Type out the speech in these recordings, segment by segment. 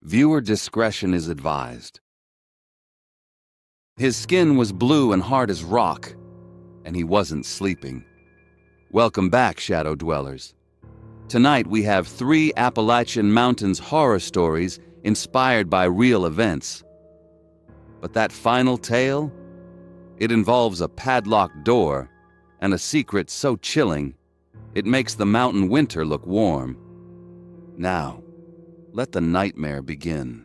Viewer discretion is advised. His skin was blue and hard as rock, and he wasn't sleeping. Welcome back, Shadow Dwellers. Tonight we have 3 Appalachian Mountains horror stories inspired by real events. But that final tale? It involves a padlocked door and a secret so chilling, it makes the mountain winter look warm. Now, let the nightmare begin.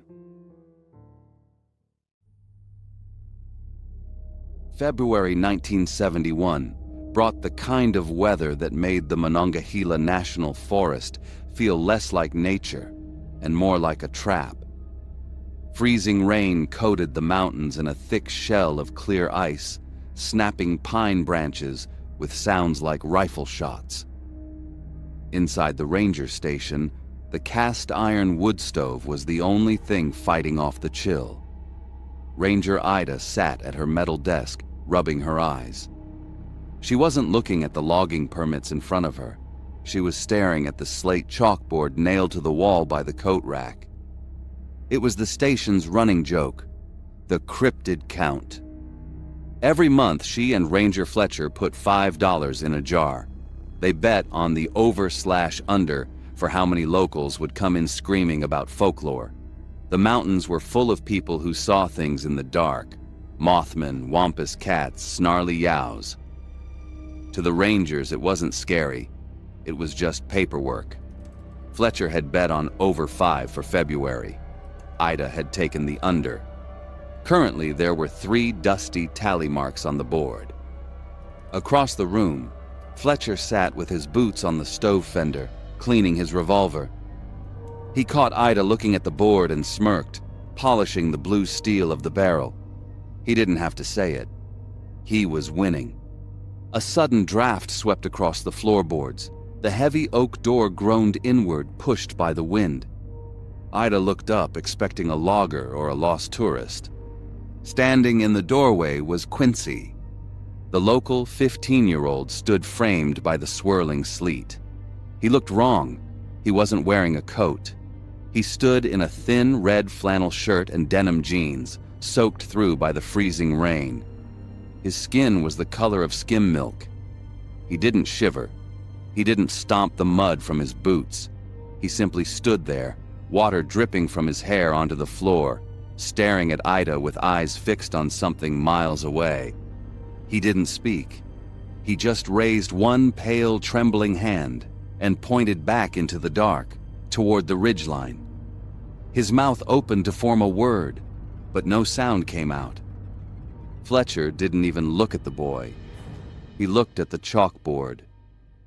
February 1971 brought the kind of weather that made the Monongahela National Forest feel less like nature and more like a trap. Freezing rain coated the mountains in a thick shell of clear ice, snapping pine branches with sounds like rifle shots. Inside the ranger station, the cast iron wood stove was the only thing fighting off the chill. Ranger Ida sat at her metal desk, rubbing her eyes. She wasn't looking at the logging permits in front of her. She was staring at the slate chalkboard nailed to the wall by the coat rack. It was the station's running joke, the cryptid count. Every month, she and Ranger Fletcher put $5 in a jar. They bet on the over/under for how many locals would come in screaming about folklore. The mountains were full of people who saw things in the dark. Mothmen, wampus cats, snarly yows. To the Rangers, it wasn't scary. It was just paperwork. Fletcher had bet on over 5 for February. Ida had taken the under. Currently, there were 3 dusty tally marks on the board. Across the room, Fletcher sat with his boots on the stove fender, cleaning his revolver. He caught Ida looking at the board and smirked, polishing the blue steel of the barrel. He didn't have to say it. He was winning. A sudden draft swept across the floorboards. The heavy oak door groaned inward, pushed by the wind. Ida looked up, expecting a logger or a lost tourist. Standing in the doorway was Quincy. The local 15-year-old stood framed by the swirling sleet. He looked wrong. He wasn't wearing a coat. He stood in a thin red flannel shirt and denim jeans, soaked through by the freezing rain. His skin was the color of skim milk. He didn't shiver. He didn't stomp the mud from his boots. He simply stood there, water dripping from his hair onto the floor, staring at Ida with eyes fixed on something miles away. He didn't speak. He just raised one pale, trembling hand and pointed back into the dark, toward the ridgeline. His mouth opened to form a word, but no sound came out. Fletcher didn't even look at the boy. He looked at the chalkboard.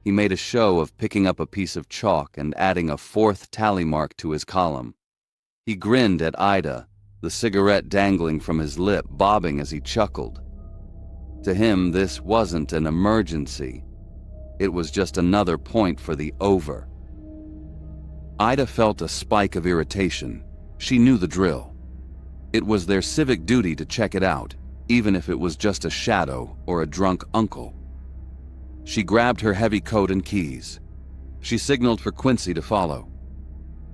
He made a show of picking up a piece of chalk and adding a 4th tally mark to his column. He grinned at Ida, the cigarette dangling from his lip, bobbing as he chuckled. To him, this wasn't an emergency. It was just another point for the over. Ida felt a spike of irritation. She knew the drill. It was their civic duty to check it out, even if it was just a shadow or a drunk uncle. She grabbed her heavy coat and keys. She signaled for Quincy to follow.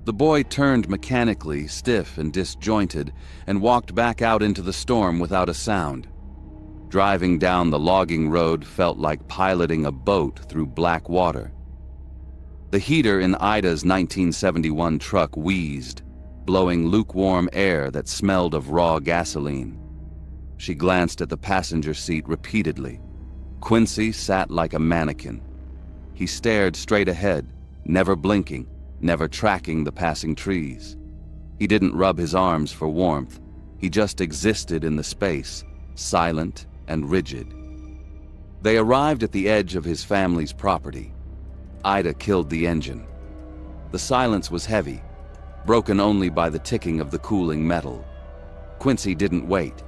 The boy turned mechanically, stiff and disjointed, and walked back out into the storm without a sound. Driving down the logging road felt like piloting a boat through black water. The heater in Ida's 1971 truck wheezed, blowing lukewarm air that smelled of raw gasoline. She glanced at the passenger seat repeatedly. Quincy sat like a mannequin. He stared straight ahead, never blinking, never tracking the passing trees. He didn't rub his arms for warmth. He just existed in the space, silent and rigid. They arrived at the edge of his family's property. Ida killed the engine. The silence was heavy, broken only by the ticking of the cooling metal. Quincy didn't wait.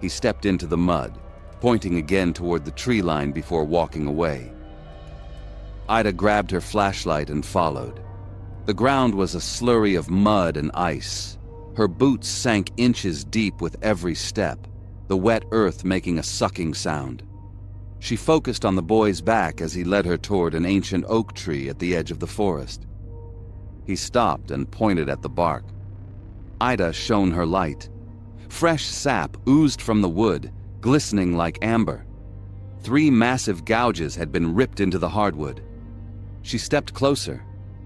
He stepped into the mud, pointing again toward the tree line before walking away. Ida grabbed her flashlight and followed. The ground was a slurry of mud and ice. Her boots sank inches deep with every step, the wet earth making a sucking sound. She focused on the boy's back as he led her toward an ancient oak tree at the edge of the forest. He stopped and pointed at the bark. Ida shone her light. Fresh sap oozed from the wood, glistening like amber. 3 massive gouges had been ripped into the hardwood. She stepped closer.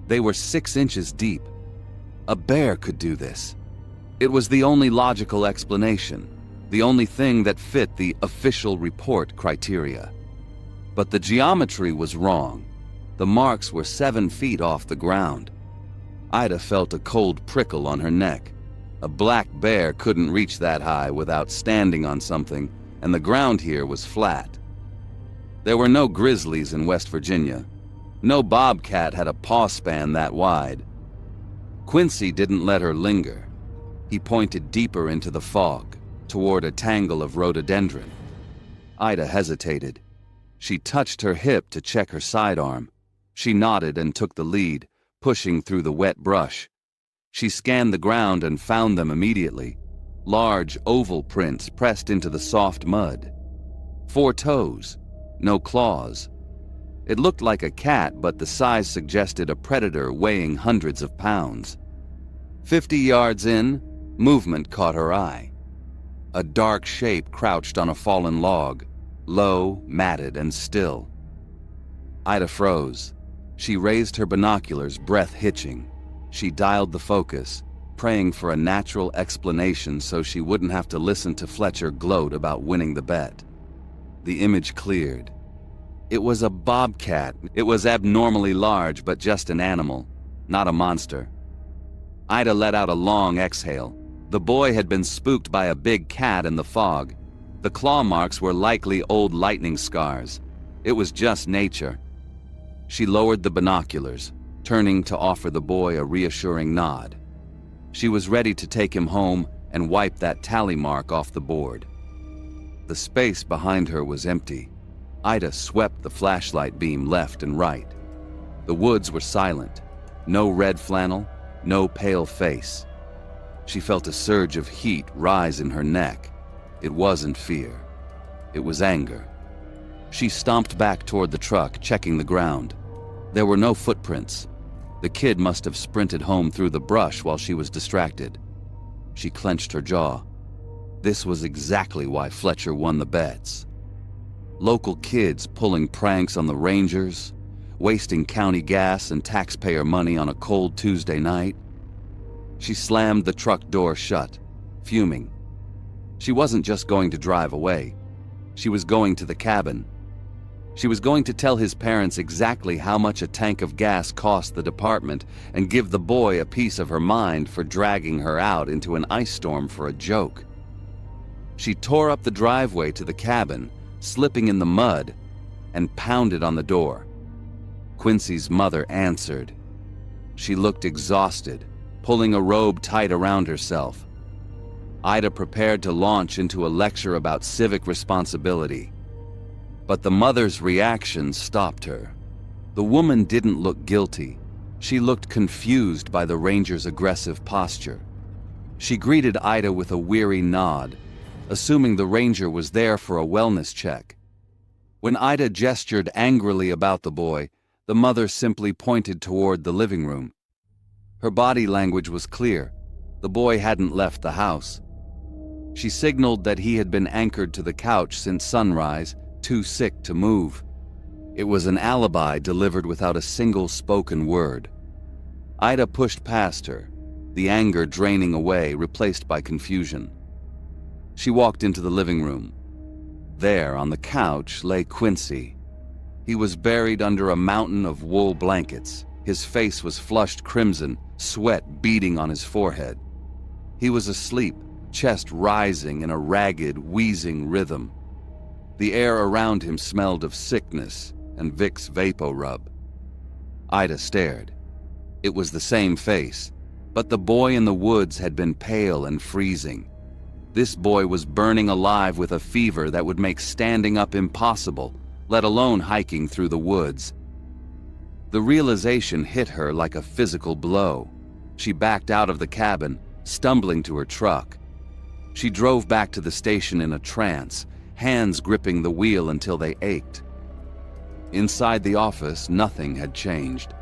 They were 6 inches deep. A bear could do this. It was the only logical explanation, the only thing that fit the official report criteria. But the geometry was wrong. The marks were 7 feet off the ground. Ida felt a cold prickle on her neck. A black bear couldn't reach that high without standing on something, and the ground here was flat. There were no grizzlies in West Virginia. No bobcat had a paw span that wide. Quincy didn't let her linger. He pointed deeper into the fog, toward a tangle of rhododendron. Ida hesitated. She touched her hip to check her sidearm. She nodded and took the lead, pushing through the wet brush. She scanned the ground and found them immediately. Large oval prints pressed into the soft mud. 4 toes, no claws. It looked like a cat, but the size suggested a predator weighing hundreds of pounds. 50 yards in, movement caught her eye. A dark shape crouched on a fallen log, low, matted, and still. Ida froze. She raised her binoculars, breath hitching. She dialed the focus, praying for a natural explanation so she wouldn't have to listen to Fletcher gloat about winning the bet. The image cleared. It was a bobcat. It was abnormally large, but just an animal, not a monster. Ida let out a long exhale. The boy had been spooked by a big cat in the fog. The claw marks were likely old lightning scars. It was just nature. She lowered the binoculars, turning to offer the boy a reassuring nod. She was ready to take him home and wipe that tally mark off the board. The space behind her was empty. Ida swept the flashlight beam left and right. The woods were silent. No red flannel, no pale face. She felt a surge of heat rise in her neck. It wasn't fear. It was anger. She stomped back toward the truck, checking the ground. There were no footprints. The kid must have sprinted home through the brush while she was distracted. She clenched her jaw. This was exactly why Fletcher won the bets. Local kids pulling pranks on the rangers, wasting county gas and taxpayer money on a cold Tuesday night. She slammed the truck door shut, fuming. She wasn't just going to drive away. She was going to the cabin. She was going to tell his parents exactly how much a tank of gas cost the department and give the boy a piece of her mind for dragging her out into an ice storm for a joke. She tore up the driveway to the cabin, slipping in the mud, and pounded on the door. Quincy's mother answered. She looked exhausted, pulling a robe tight around herself. Ida prepared to launch into a lecture about civic responsibility. But the mother's reaction stopped her. The woman didn't look guilty. She looked confused by the ranger's aggressive posture. She greeted Ida with a weary nod, assuming the ranger was there for a wellness check. When Ida gestured angrily about the boy, the mother simply pointed toward the living room. Her body language was clear. The boy hadn't left the house. She signaled that he had been anchored to the couch since sunrise, too sick to move. It was an alibi delivered without a single spoken word. Ida pushed past her, the anger draining away, replaced by confusion. She walked into the living room. There, on the couch, lay Quincy. He was buried under a mountain of wool blankets. His face was flushed crimson, sweat beading on his forehead. He was asleep, chest rising in a ragged, wheezing rhythm. The air around him smelled of sickness and Vicks VapoRub. Ida stared. It was the same face, but the boy in the woods had been pale and freezing. This boy was burning alive with a fever that would make standing up impossible, let alone hiking through the woods. The realization hit her like a physical blow. She backed out of the cabin, stumbling to her truck. She drove back to the station in a trance, hands gripping the wheel until they ached. Inside the office, nothing had changed.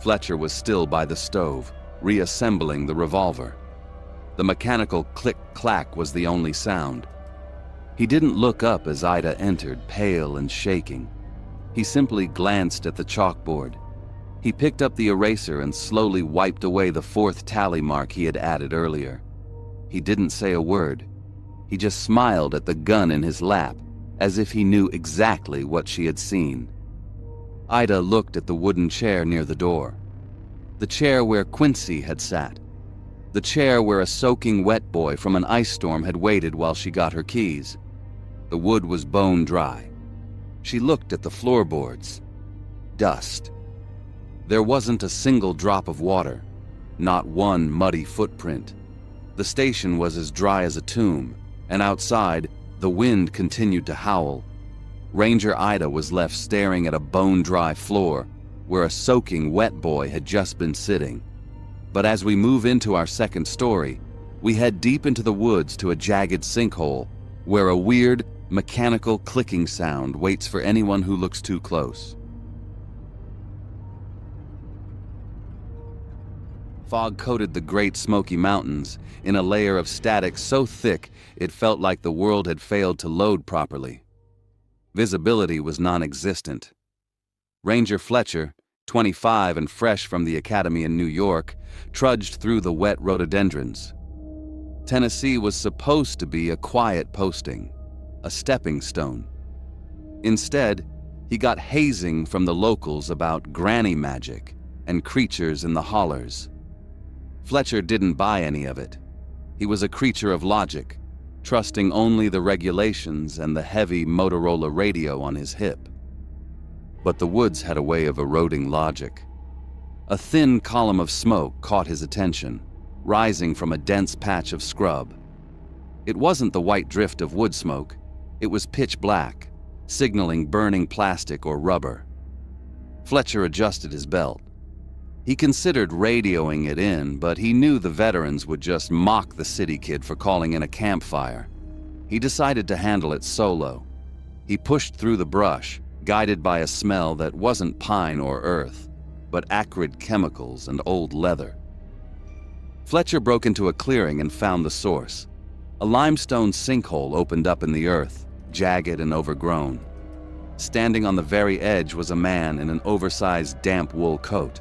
Fletcher was still by the stove, reassembling the revolver. The mechanical click-clack was the only sound. He didn't look up as Ida entered, pale and shaking. He simply glanced at the chalkboard. He picked up the eraser and slowly wiped away the 4th tally mark he had added earlier. He didn't say a word. He just smiled at the gun in his lap, as if he knew exactly what she had seen. Ida looked at the wooden chair near the door. The chair where Quincy had sat. The chair where a soaking wet boy from an ice storm had waited while she got her keys. The wood was bone dry. She looked at the floorboards. Dust. There wasn't a single drop of water, not one muddy footprint. The station was as dry as a tomb, and outside, the wind continued to howl. Ranger Ida was left staring at a bone-dry floor where a soaking wet boy had just been sitting. But as we move into our second story, we head deep into the woods to a jagged sinkhole where a weird, mechanical clicking sound waits for anyone who looks too close. Fog coated the Great Smoky Mountains in a layer of static so thick it felt like the world had failed to load properly. Visibility was non-existent. Ranger Fletcher, 25 and fresh from the academy in New York, trudged through the wet rhododendrons. Tennessee was supposed to be a quiet posting, a stepping stone. Instead, he got hazing from the locals about granny magic and creatures in the hollers. Fletcher didn't buy any of it. He was a creature of logic, trusting only the regulations and the heavy Motorola radio on his hip. But the woods had a way of eroding logic. A thin column of smoke caught his attention, rising from a dense patch of scrub. It wasn't the white drift of wood smoke. It was pitch black, signaling burning plastic or rubber. Fletcher adjusted his belt. He considered radioing it in, but he knew the veterans would just mock the city kid for calling in a campfire. He decided to handle it solo. He pushed through the brush, guided by a smell that wasn't pine or earth, but acrid chemicals and old leather. Fletcher broke into a clearing and found the source. A limestone sinkhole opened up in the earth, jagged and overgrown. Standing on the very edge was a man in an oversized damp wool coat.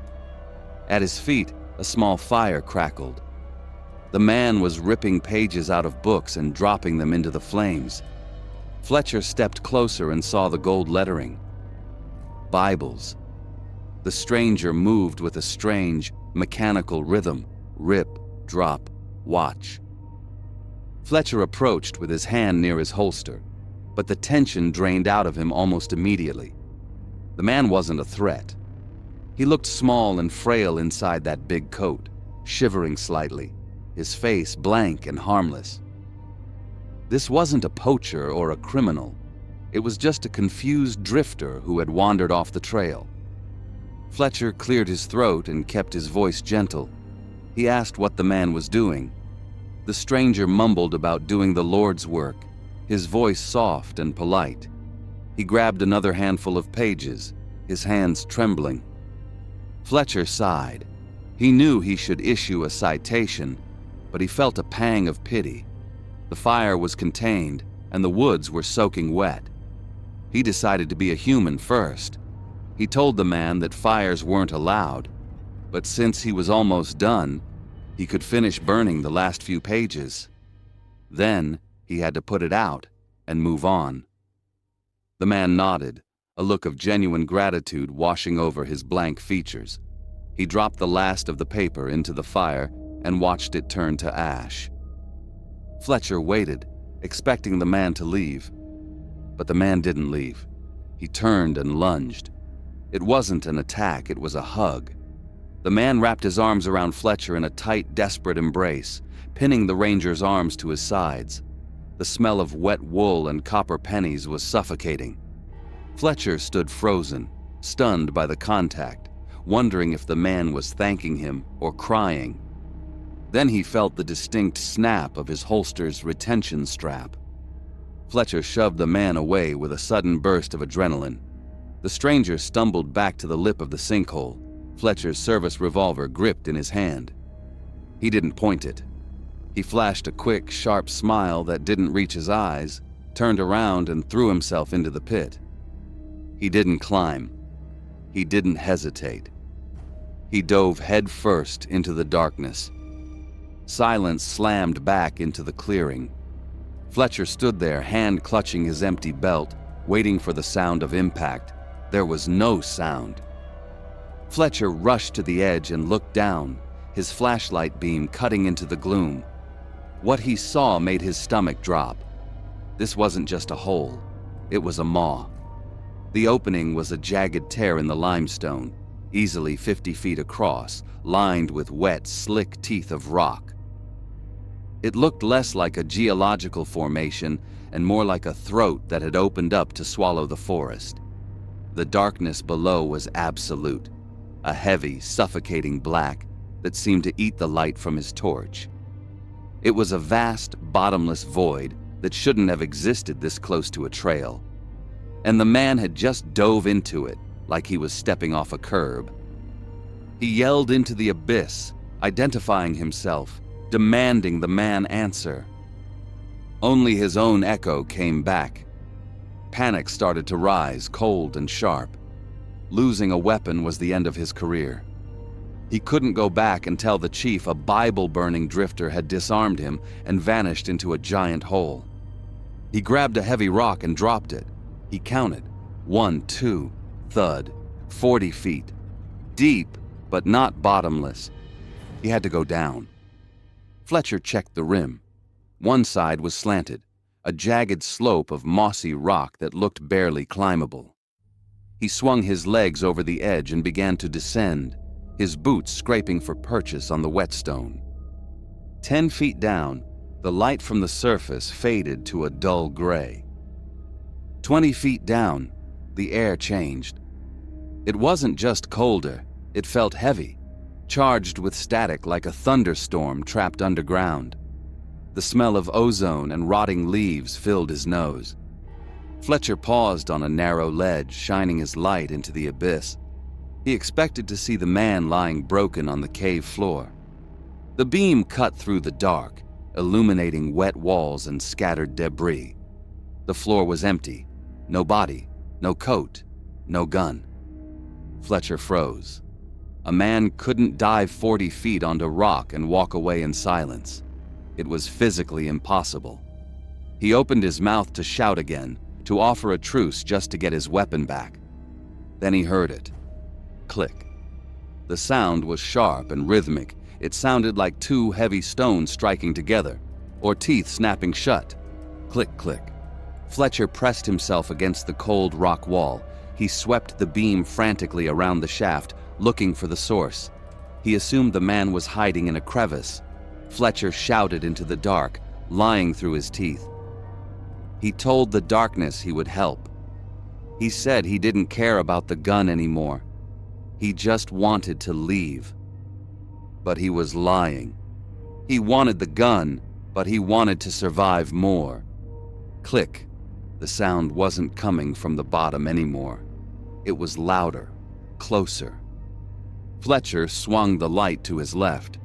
At his feet, a small fire crackled. The man was ripping pages out of books and dropping them into the flames. Fletcher stepped closer and saw the gold lettering. Bibles. The stranger moved with a strange, mechanical rhythm. Rip, drop, watch. Fletcher approached with his hand near his holster, but the tension drained out of him almost immediately. The man wasn't a threat. He looked small and frail inside that big coat, shivering slightly, his face blank and harmless. This wasn't a poacher or a criminal. It was just a confused drifter who had wandered off the trail. Fletcher cleared his throat and kept his voice gentle. He asked what the man was doing. The stranger mumbled about doing the Lord's work, his voice soft and polite. He grabbed another handful of pages, his hands trembling. Fletcher sighed. He knew he should issue a citation, but he felt a pang of pity. The fire was contained, and the woods were soaking wet. He decided to be a human first. He told the man that fires weren't allowed, but since he was almost done, he could finish burning the last few pages. Then he had to put it out and move on. The man nodded, a look of genuine gratitude washing over his blank features. He dropped the last of the paper into the fire and watched it turn to ash. Fletcher waited, expecting the man to leave. But the man didn't leave. He turned and lunged. It wasn't an attack, it was a hug. The man wrapped his arms around Fletcher in a tight, desperate embrace, pinning the ranger's arms to his sides. The smell of wet wool and copper pennies was suffocating. Fletcher stood frozen, stunned by the contact, wondering if the man was thanking him or crying. Then he felt the distinct snap of his holster's retention strap. Fletcher shoved the man away with a sudden burst of adrenaline. The stranger stumbled back to the lip of the sinkhole, Fletcher's service revolver gripped in his hand. He didn't point it. He flashed a quick, sharp smile that didn't reach his eyes, turned around and threw himself into the pit. He didn't climb. He didn't hesitate. He dove headfirst into the darkness. Silence slammed back into the clearing. Fletcher stood there, hand clutching his empty belt, waiting for the sound of impact. There was no sound. Fletcher rushed to the edge and looked down, his flashlight beam cutting into the gloom. What he saw made his stomach drop. This wasn't just a hole. It was a maw. The opening was a jagged tear in the limestone, easily 50 feet across, lined with wet, slick teeth of rock. It looked less like a geological formation and more like a throat that had opened up to swallow the forest. The darkness below was absolute, a heavy, suffocating black that seemed to eat the light from his torch. It was a vast, bottomless void that shouldn't have existed this close to a trail. And the man had just dove into it like he was stepping off a curb. He yelled into the abyss, identifying himself, demanding the man answer. Only his own echo came back. Panic started to rise, cold and sharp. Losing a weapon was the end of his career. He couldn't go back and tell the chief a Bible-burning drifter had disarmed him and vanished into a giant hole. He grabbed a heavy rock and dropped it. He counted. 1, 2, thud, 40 feet. Deep, but not bottomless. He had to go down. Fletcher checked the rim. One side was slanted, a jagged slope of mossy rock that looked barely climbable. He swung his legs over the edge and began to descend, his boots scraping for purchase on the whetstone. 10 feet down, the light from the surface faded to a dull gray. 20 feet down, the air changed. It wasn't just colder, it felt heavy, charged with static like a thunderstorm trapped underground. The smell of ozone and rotting leaves filled his nose. Fletcher paused on a narrow ledge, shining his light into the abyss. He expected to see the man lying broken on the cave floor. The beam cut through the dark, illuminating wet walls and scattered debris. The floor was empty. No body, no coat, no gun. Fletcher froze. A man couldn't dive 40 feet onto rock and walk away in silence. It was physically impossible. He opened his mouth to shout again, to offer a truce just to get his weapon back. Then he heard it. Click. The sound was sharp and rhythmic. It sounded like two heavy stones striking together, or teeth snapping shut. Click, click. Fletcher pressed himself against the cold rock wall. He swept the beam frantically around the shaft, looking for the source. He assumed the man was hiding in a crevice. Fletcher shouted into the dark, lying through his teeth. He told the darkness he would help. He said he didn't care about the gun anymore. He just wanted to leave. But he was lying. He wanted the gun, but he wanted to survive more. Click. The sound wasn't coming from the bottom anymore. It was louder, closer. Fletcher swung the light to his left.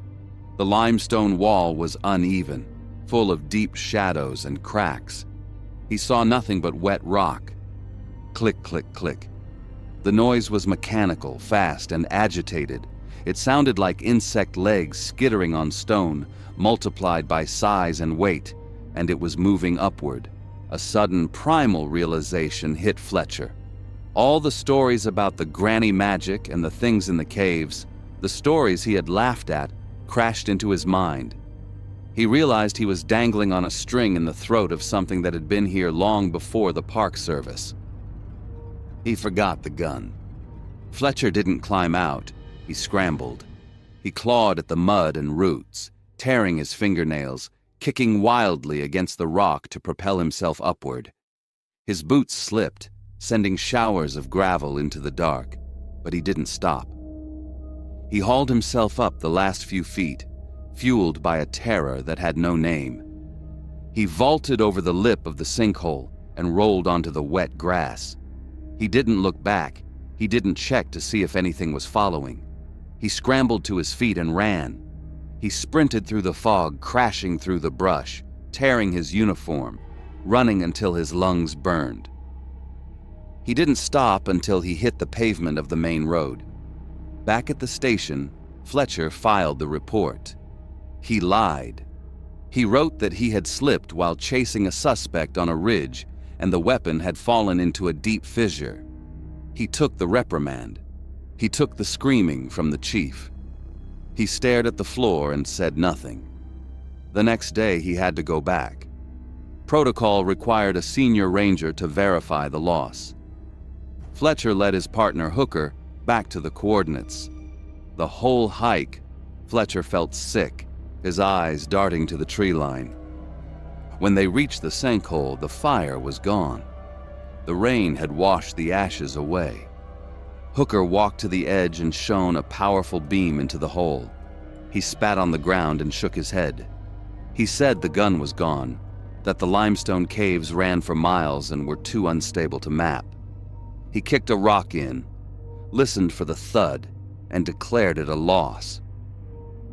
The limestone wall was uneven, full of deep shadows and cracks. He saw nothing but wet rock. Click, click, click. The noise was mechanical, fast, and agitated. It sounded like insect legs skittering on stone, multiplied by size and weight, and it was moving upward. A sudden primal realization hit Fletcher. All the stories about the granny magic and the things in the caves, the stories he had laughed at, crashed into his mind. He realized he was dangling on a string in the throat of something that had been here long before the Park Service. He forgot the gun. Fletcher didn't climb out. He scrambled. He clawed at the mud and roots, tearing his fingernails, kicking wildly against the rock to propel himself upward. His boots slipped, sending showers of gravel into the dark, but he didn't stop. He hauled himself up the last few feet, fueled by a terror that had no name. He vaulted over the lip of the sinkhole and rolled onto the wet grass. He didn't look back. He didn't check to see if anything was following. He scrambled to his feet and ran. He sprinted through the fog, crashing through the brush, tearing his uniform, running until his lungs burned. He didn't stop until he hit the pavement of the main road. Back at the station, Fletcher filed the report. He lied. He wrote that he had slipped while chasing a suspect on a ridge and the weapon had fallen into a deep fissure. He took the reprimand. He took the screaming from the chief. He stared at the floor and said nothing. The next day he had to go back. Protocol required a senior ranger to verify the loss. Fletcher led his partner Hooker back to the coordinates. The whole hike, Fletcher felt sick, his eyes darting to the tree line. When they reached the sinkhole, the fire was gone. The rain had washed the ashes away. Hooker walked to the edge and shone a powerful beam into the hole. He spat on the ground and shook his head. He said the gun was gone, that the limestone caves ran for miles and were too unstable to map. He kicked a rock in, listened for the thud, and declared it a loss.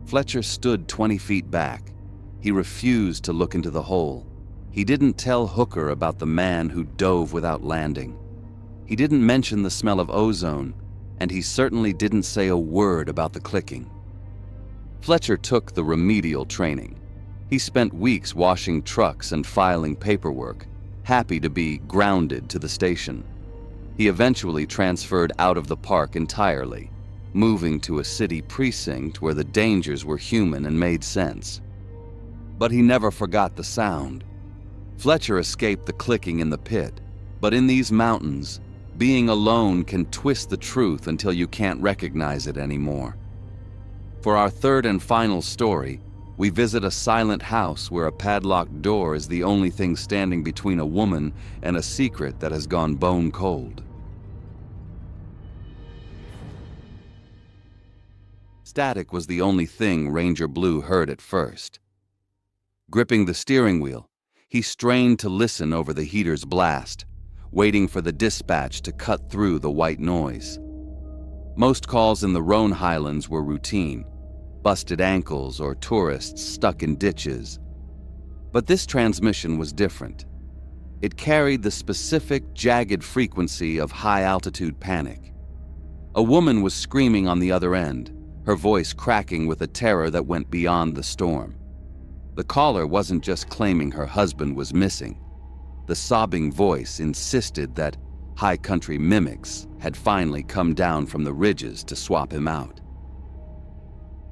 Fletcher stood 20 feet back. He refused to look into the hole. He didn't tell Hooker about the man who dove without landing. He didn't mention the smell of ozone, and he certainly didn't say a word about the clicking. Fletcher took the remedial training. He spent weeks washing trucks and filing paperwork, happy to be grounded to the station. He eventually transferred out of the park entirely, moving to a city precinct where the dangers were human and made sense. But he never forgot the sound. Fletcher escaped the clicking in the pit, but in these mountains, being alone can twist the truth until you can't recognize it anymore. For our third and final story, we visit a silent house where a padlocked door is the only thing standing between a woman and a secret that has gone bone cold. Static was the only thing Ranger Blue heard at first. Gripping the steering wheel, he strained to listen over the heater's blast, waiting for the dispatch to cut through the white noise. Most calls in the Roan Highlands were routine, busted ankles or tourists stuck in ditches. But this transmission was different. It carried the specific, jagged frequency of high-altitude panic. A woman was screaming on the other end, her voice cracking with a terror that went beyond the storm. The caller wasn't just claiming her husband was missing. The sobbing voice insisted that high country mimics had finally come down from the ridges to swap him out.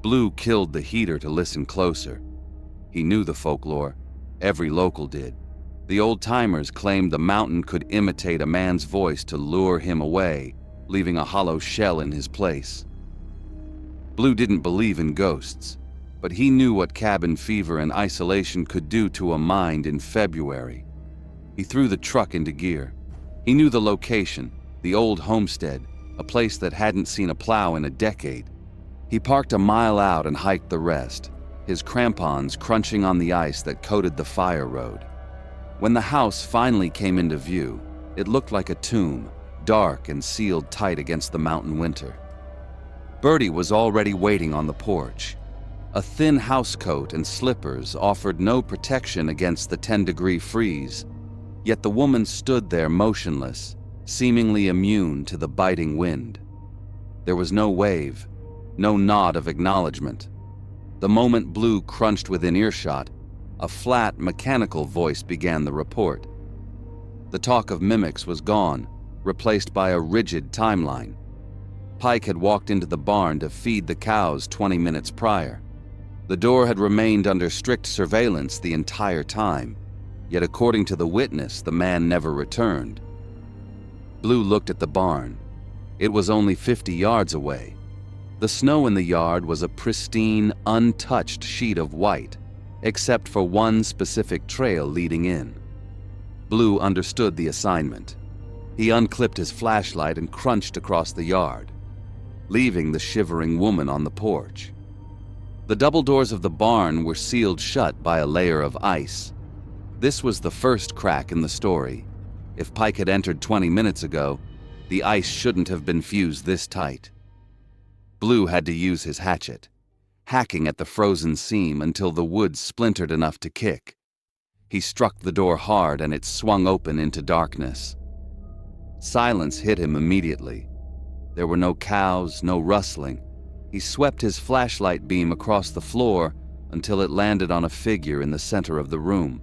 Blue killed the heater to listen closer. He knew the folklore. Every local did. The old-timers claimed the mountain could imitate a man's voice to lure him away, leaving a hollow shell in his place. Blue didn't believe in ghosts, but he knew what cabin fever and isolation could do to a mind in February. He threw the truck into gear. He knew the location, the old homestead, a place that hadn't seen a plow in a decade. He parked a mile out and hiked the rest, his crampons crunching on the ice that coated the fire road. When the house finally came into view, it looked like a tomb, dark and sealed tight against the mountain winter. Bertie was already waiting on the porch. A thin housecoat and slippers offered no protection against the 10-degree freeze, yet the woman stood there motionless, seemingly immune to the biting wind. There was no wave, no nod of acknowledgement. The moment Blue crunched within earshot, a flat, mechanical voice began the report. The talk of mimics was gone, replaced by a rigid timeline. Pike had walked into the barn to feed the cows 20 minutes prior. The door had remained under strict surveillance the entire time, yet according to the witness, the man never returned. Blue looked at the barn. It was only 50 yards away. The snow in the yard was a pristine, untouched sheet of white, except for one specific trail leading in. Blue understood the assignment. He unclipped his flashlight and crunched across the yard, leaving the shivering woman on the porch. The double doors of the barn were sealed shut by a layer of ice. This was the first crack in the story. If Pike had entered 20 minutes ago, the ice shouldn't have been fused this tight. Blue had to use his hatchet. hacking at the frozen seam until the wood splintered enough to kick. He struck the door hard and it swung open into darkness. Silence hit him immediately. There were no cows, no rustling. He swept his flashlight beam across the floor until it landed on a figure in the center of the room.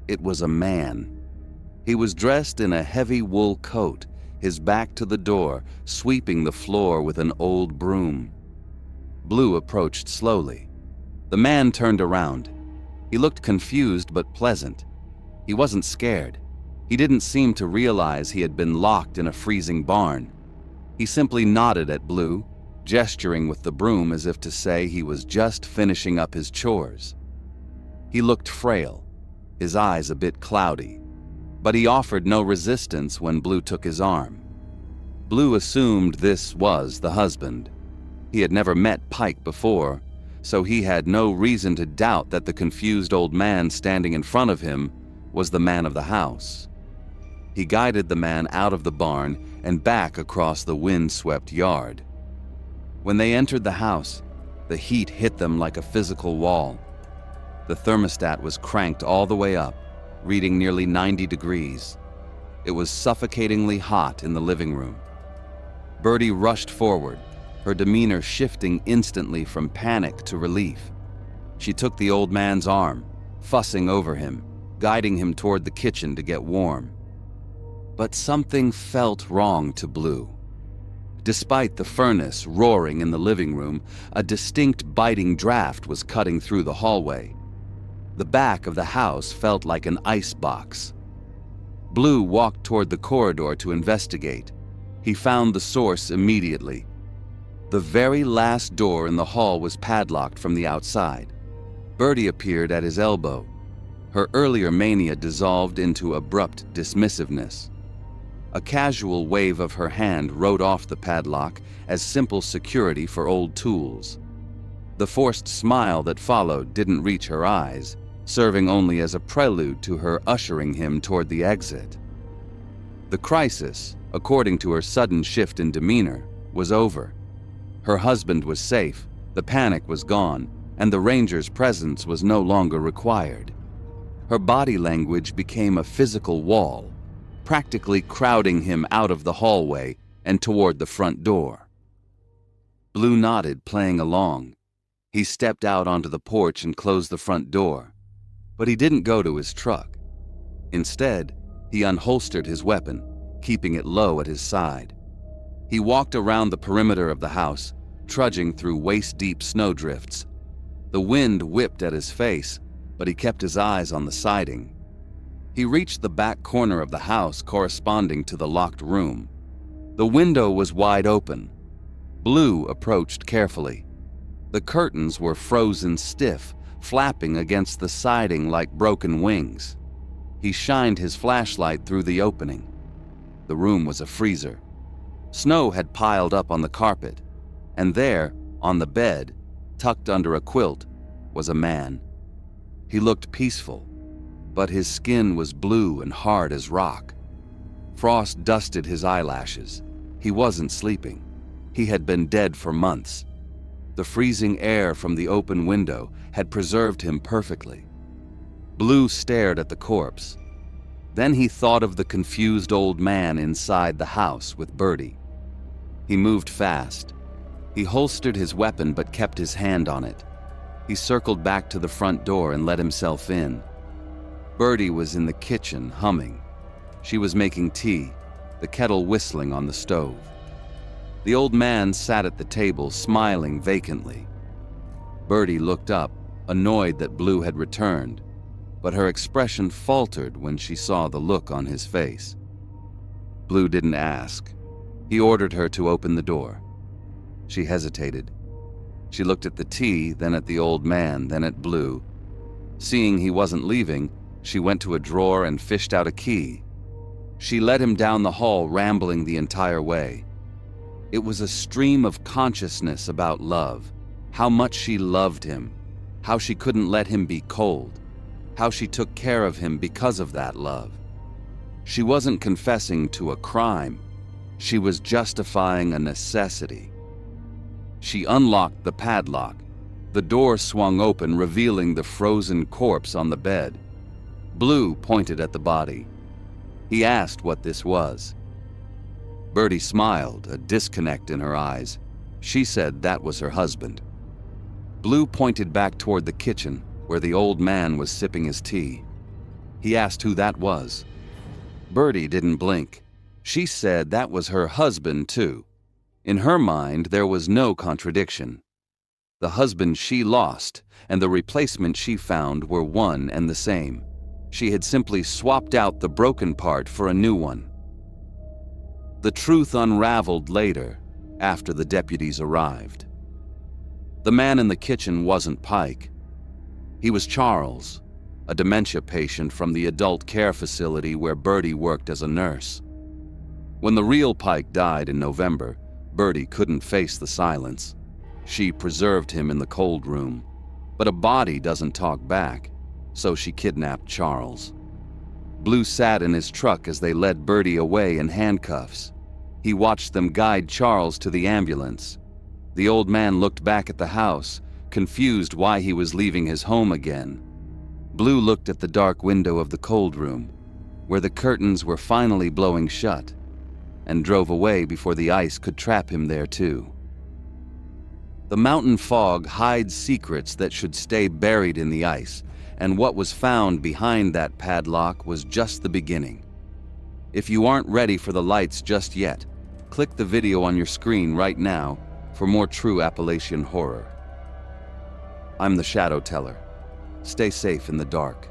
It was a man. He was dressed in a heavy wool coat, his back to the door, sweeping the floor with an old broom. Blue approached slowly. The man turned around. He looked confused but pleasant. He wasn't scared. He didn't seem to realize he had been locked in a freezing barn. He simply nodded at Blue, gesturing with the broom as if to say he was just finishing up his chores. He looked frail, his eyes a bit cloudy, but he offered no resistance when Blue took his arm. Blue assumed this was the husband. He had never met Pike before, so he had no reason to doubt that the confused old man standing in front of him was the man of the house. He guided the man out of the barn and back across the wind-swept yard. When they entered the house, the heat hit them like a physical wall. The thermostat was cranked all the way up, reading nearly 90 degrees. It was suffocatingly hot in the living room. Birdie rushed forward, her demeanor shifting instantly from panic to relief. She took the old man's arm, fussing over him, guiding him toward the kitchen to get warm. But something felt wrong to Blue. Despite the furnace roaring in the living room, a distinct biting draft was cutting through the hallway. The back of the house felt like an ice box. Blue walked toward the corridor to investigate. He found the source immediately. The very last door in the hall was padlocked from the outside. Birdie appeared at his elbow. Her earlier mania dissolved into abrupt dismissiveness. A casual wave of her hand wrote off the padlock as simple security for old tools. The forced smile that followed didn't reach her eyes, serving only as a prelude to her ushering him toward the exit. The crisis, according to her sudden shift in demeanor, was over. Her husband was safe, the panic was gone, and the ranger's presence was no longer required. Her body language became a physical wall, practically crowding him out of the hallway and toward the front door. Blue nodded, playing along. He stepped out onto the porch and closed the front door. But he didn't go to his truck. Instead, he unholstered his weapon, keeping it low at his side. He walked around the perimeter of the house, trudging through waist-deep snowdrifts. The wind whipped at his face, but he kept his eyes on the siding. He reached the back corner of the house corresponding to the locked room. The window was wide open. Blue approached carefully. The curtains were frozen stiff, flapping against the siding like broken wings. He shined his flashlight through the opening. The room was a freezer. Snow had piled up on the carpet, and there, on the bed, tucked under a quilt, was a man. He looked peaceful, but his skin was blue and hard as rock. Frost dusted his eyelashes. He wasn't sleeping. He had been dead for months. The freezing air from the open window had preserved him perfectly. Blue stared at the corpse. Then he thought of the confused old man inside the house with Birdie. He moved fast. He holstered his weapon but kept his hand on it. He circled back to the front door and let himself in. Birdie was in the kitchen, humming. She was making tea, the kettle whistling on the stove. The old man sat at the table, smiling vacantly. Birdie looked up, annoyed that Blue had returned, but her expression faltered when she saw the look on his face. Blue didn't ask. He ordered her to open the door. She hesitated. She looked at the tea, then at the old man, then at Blue. Seeing he wasn't leaving, she went to a drawer and fished out a key. She led him down the hall, rambling the entire way. It was a stream of consciousness about love, how much she loved him, how she couldn't let him be cold, how she took care of him because of that love. She wasn't confessing to a crime. She was justifying a necessity. She unlocked the padlock, The door swung open, revealing the frozen corpse on the bed. Blue pointed at the body. He asked what this was. Birdie smiled, a disconnect in her eyes. She said that was her husband. Blue pointed back toward the kitchen, where the old man was sipping his tea. He asked who that was. Birdie didn't blink. She said that was her husband, too. In her mind, there was no contradiction. The husband she lost and the replacement she found were one and the same. She had simply swapped out the broken part for a new one. The truth unraveled later, after the deputies arrived. The man in the kitchen wasn't Pike. He was Charles, a dementia patient from the adult care facility where Birdie worked as a nurse. When the real Pike died in November, Birdie couldn't face the silence. She preserved him in the cold room, but a body doesn't talk back, so she kidnapped Charles. Blue sat in his truck as they led Birdie away in handcuffs. He watched them guide Charles to the ambulance. The old man looked back at the house, confused why he was leaving his home again. Blue looked at the dark window of the cold room, where the curtains were finally blowing shut, and drove away before the ice could trap him there too. The mountain fog hides secrets that should stay buried in the ice, and what was found behind that padlock was just the beginning. If you aren't ready for the lights just yet, click the video on your screen right now for more true Appalachian horror. I'm the Shadowteller. Stay safe in the dark.